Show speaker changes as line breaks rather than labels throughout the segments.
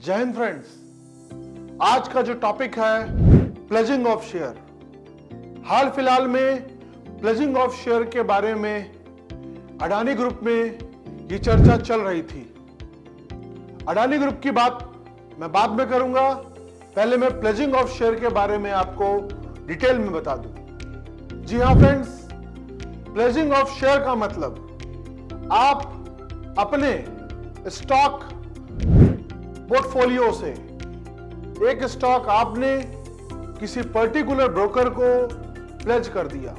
जय हिंद फ्रेंड्स। आज का जो टॉपिक है प्लेजिंग ऑफ शेयर। हाल फिलहाल में प्लेजिंग ऑफ शेयर के बारे में अडानी ग्रुप में ये चर्चा चल रही थी। अडानी ग्रुप की बात मैं बाद में करूंगा, पहले मैं प्लेजिंग ऑफ शेयर के बारे में आपको डिटेल में बता दूं। जी हाँ फ्रेंड्स, प्लेजिंग ऑफ शेयर का मतलब आप अपने स्टॉक पोर्टफोलियो से एक स्टॉक आपने किसी पर्टिकुलर ब्रोकर को प्लेज कर दिया।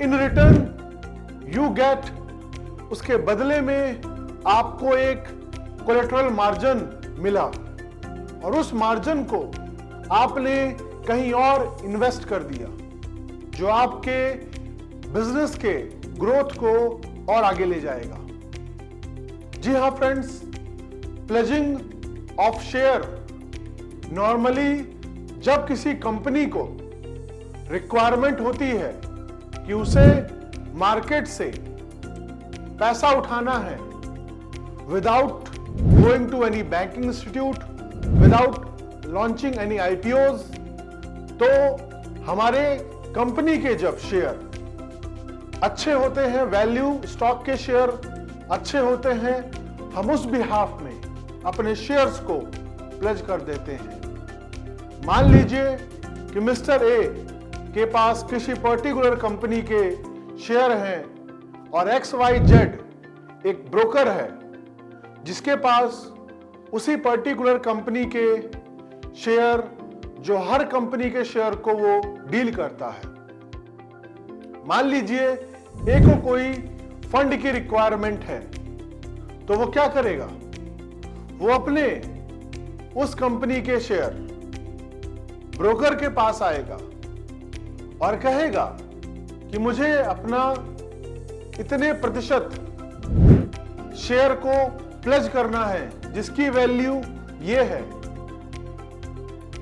इन रिटर्न यू गेट, उसके बदले में आपको एक कोलेटरल मार्जिन मिला और उस मार्जिन को आपने कहीं और इन्वेस्ट कर दिया, जो आपके बिजनेस के ग्रोथ को और आगे ले जाएगा। जी हाँ friends, pledging of share normally जब किसी कंपनी को रिक्वायरमेंट होती है कि उसे मार्केट से पैसा उठाना है without going to any banking institute, without launching any IPOs, तो हमारे कंपनी के जब शेयर अच्छे होते हैं, वैल्यू स्टॉक के शेयर अच्छे होते हैं, हम उस बिहाफ में अपने शेयर्स को प्लेज कर देते हैं। मान लीजिए कि मिस्टर ए के पास किसी पर्टिकुलर कंपनी के शेयर हैं और XYZ एक ब्रोकर है जिसके पास उसी पर्टिकुलर कंपनी के शेयर, जो हर कंपनी के शेयर को वो डील करता है। मान लीजिए ए को कोई फंड की रिक्वायरमेंट है, तो वो क्या करेगा? वो अपने उस कंपनी के शेयर ब्रोकर के पास आएगा और कहेगा कि मुझे अपना इतने प्रतिशत शेयर को प्लेज करना है जिसकी वैल्यू ये है।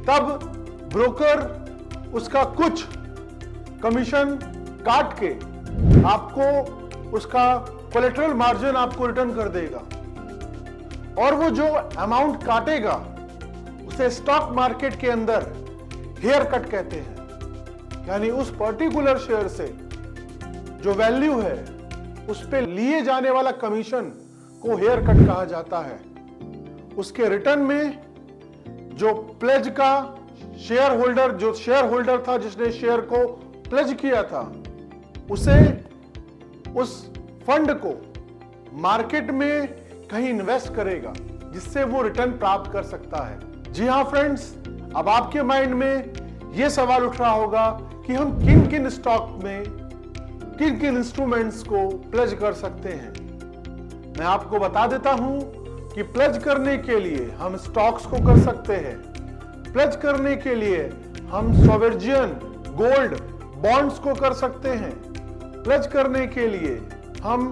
तब ब्रोकर उसका कुछ कमीशन काट के आपको उसका कोलेटरल मार्जिन आपको रिटर्न कर देगा, और वो जो अमाउंट काटेगा उसे स्टॉक मार्केट के अंदर हेयर कट कहते हैं। यानी उस पर्टिकुलर शेयर से जो वैल्यू है उस पे लिए जाने वाला कमीशन को हेयर कट कहा जाता है। उसके रिटर्न में जो प्लेज का शेयर होल्डर था जिसने शेयर को प्लेज किया था, उसे उस फंड को मार्केट में कहीं इन्वेस्ट करेगा जिससे वो रिटर्न प्राप्त कर सकता है। जी हाँ फ्रेंड्स, अब आपके माइंड में यह सवाल उठ रहा होगा कि हम किन किन स्टॉक में किन किन इंस्ट्रूमेंट्स को प्लेज कर सकते हैं। मैं आपको बता देता हूं कि प्लेज करने के लिए हम स्टॉक्स को कर सकते हैं, प्लेज करने के लिए हम सॉवरेजियन गोल्ड बॉन्ड्स को कर सकते हैं, प्लेज करने के लिए हम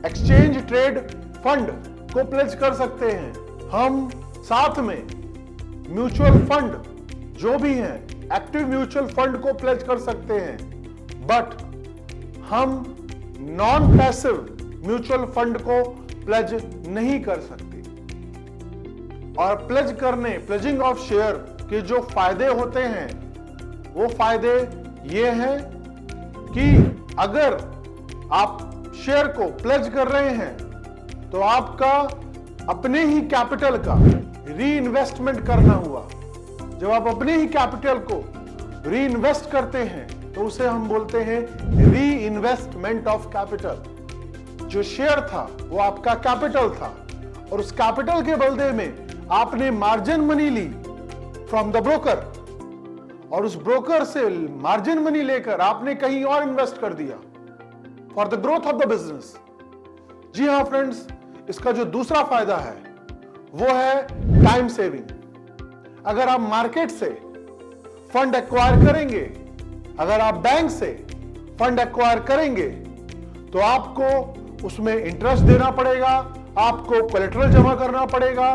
एक्सचेंज ट्रेड फंड को प्लेज कर सकते हैं, हम साथ में म्यूचुअल फंड जो भी हैं, एक्टिव म्यूचुअल फंड को प्लेज कर सकते हैं, बट हम नॉन पैसिव म्यूचुअल फंड को प्लेज नहीं कर सकते। और प्लेजिंग ऑफ शेयर के जो फायदे होते हैं वो फायदे ये हैं कि अगर आप शेयर को प्लेज कर रहे हैं तो आपका अपने ही कैपिटल का री इन्वेस्टमेंट करना हुआ। जब आप अपने ही कैपिटल को री इन्वेस्ट करते हैं तो उसे हम बोलते हैं री इन्वेस्टमेंट ऑफ कैपिटल। जो शेयर था वो आपका कैपिटल था और उस कैपिटल के बदले में आपने मार्जिन मनी ली फ्रॉम द ब्रोकर, और उस ब्रोकर से मार्जिन मनी लेकर आपने कहीं और इन्वेस्ट कर दिया for the growth of the business. जी हाँ फ्रेंड्स, इसका जो दूसरा फायदा है वो है टाइम सेविंग। अगर आप मार्केट से फंड एक्वायर करेंगे, अगर आप बैंक से फंड एक्वायर करेंगे, तो आपको उसमें इंटरेस्ट देना पड़ेगा, आपको कोलेटरल जमा करना पड़ेगा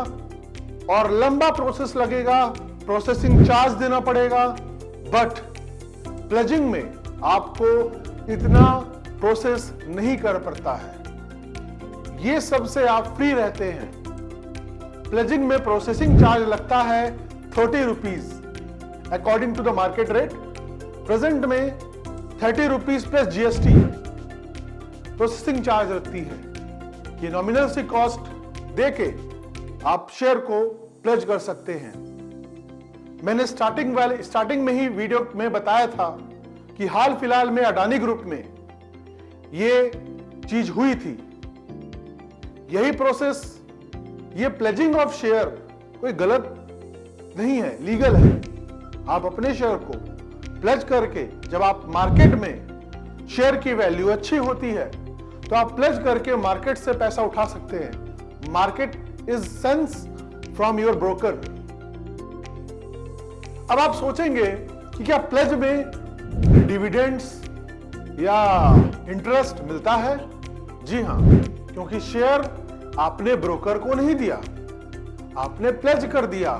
और लंबा प्रोसेस लगेगा, प्रोसेसिंग चार्ज देना पड़ेगा। बट प्लेजिंग में आपको इतना प्रोसेस नहीं कर पड़ता है, ये सबसे आप फ्री रहते हैं। प्लेजिंग में प्रोसेसिंग चार्ज लगता है 30 rupees according to the market rate. Present में 30 rupees plus GST processing charge लगती है। ये नॉमिनल सी कॉस्ट देके आप शेयर को प्लेज कर सकते हैं। मैंने स्टार्टिंग में ही वीडियो में बताया था कि हाल फिलहाल में अडानी ग्रुप में ये चीज हुई थी। यही प्रोसेस, ये प्लेजिंग ऑफ शेयर कोई गलत नहीं है, लीगल है। आप अपने शेयर को प्लेज करके जब आप मार्केट में शेयर की वैल्यू अच्छी होती है तो आप प्लेज करके मार्केट से पैसा उठा सकते हैं। Market is sense from your broker. अब आप सोचेंगे कि क्या प्लेज में डिविडेंड्स या इंटरेस्ट मिलता है? जी हां, क्योंकि शेयर आपने ब्रोकर को नहीं दिया, आपने प्लेज कर दिया।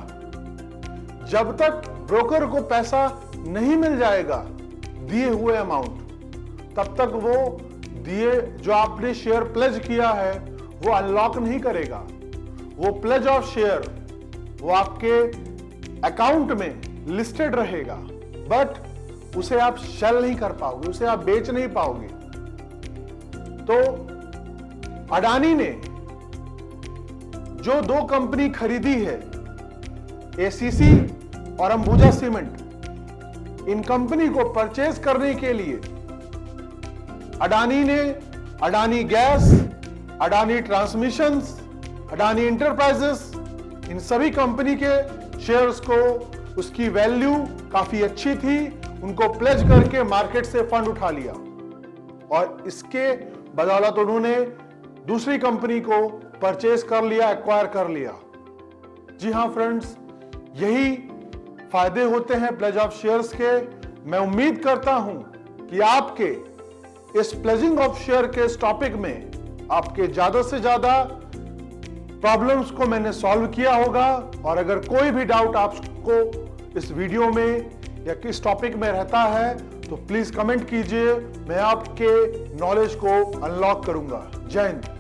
जब तक ब्रोकर को पैसा नहीं मिल जाएगा दिए हुए अमाउंट, तब तक वो दिए जो आपने शेयर प्लेज किया है वो अनलॉक नहीं करेगा। वो प्लेज ऑफ शेयर वो आपके अकाउंट में लिस्टेड रहेगा, बट उसे आप सेल नहीं कर पाओगे, उसे आप बेच नहीं पाओगे। तो अडानी ने जो 2 कंपनी खरीदी है, एसीसी और अंबुजा सीमेंट, इन कंपनी को परचेज करने के लिए अडानी ने Adani gas, Adani transmissions, Adani enterprises, इन सभी कंपनी के शेयर्स को, उसकी वैल्यू काफी अच्छी थी, उनको प्लेज करके मार्केट से फंड उठा लिया और इसके बदौलत उन्होंने दूसरी कंपनी को परचेज कर लिया, एक्वायर कर लिया। जी हां फ्रेंड्स, यही फायदे होते हैं प्लेज ऑफ शेयर्स के। मैं उम्मीद करता हूं कि आपके इस प्लेजिंग ऑफ शेयर के इस टॉपिक में आपके ज्यादा से ज्यादा प्रॉब्लम्स को मैंने सॉल्व किया होगा। और अगर कोई भी डाउट आपको इस वीडियो में या किस टॉपिक में रहता है तो प्लीज कमेंट कीजिए, मैं आपके नॉलेज को अनलॉक करूंगा। जय हिंद।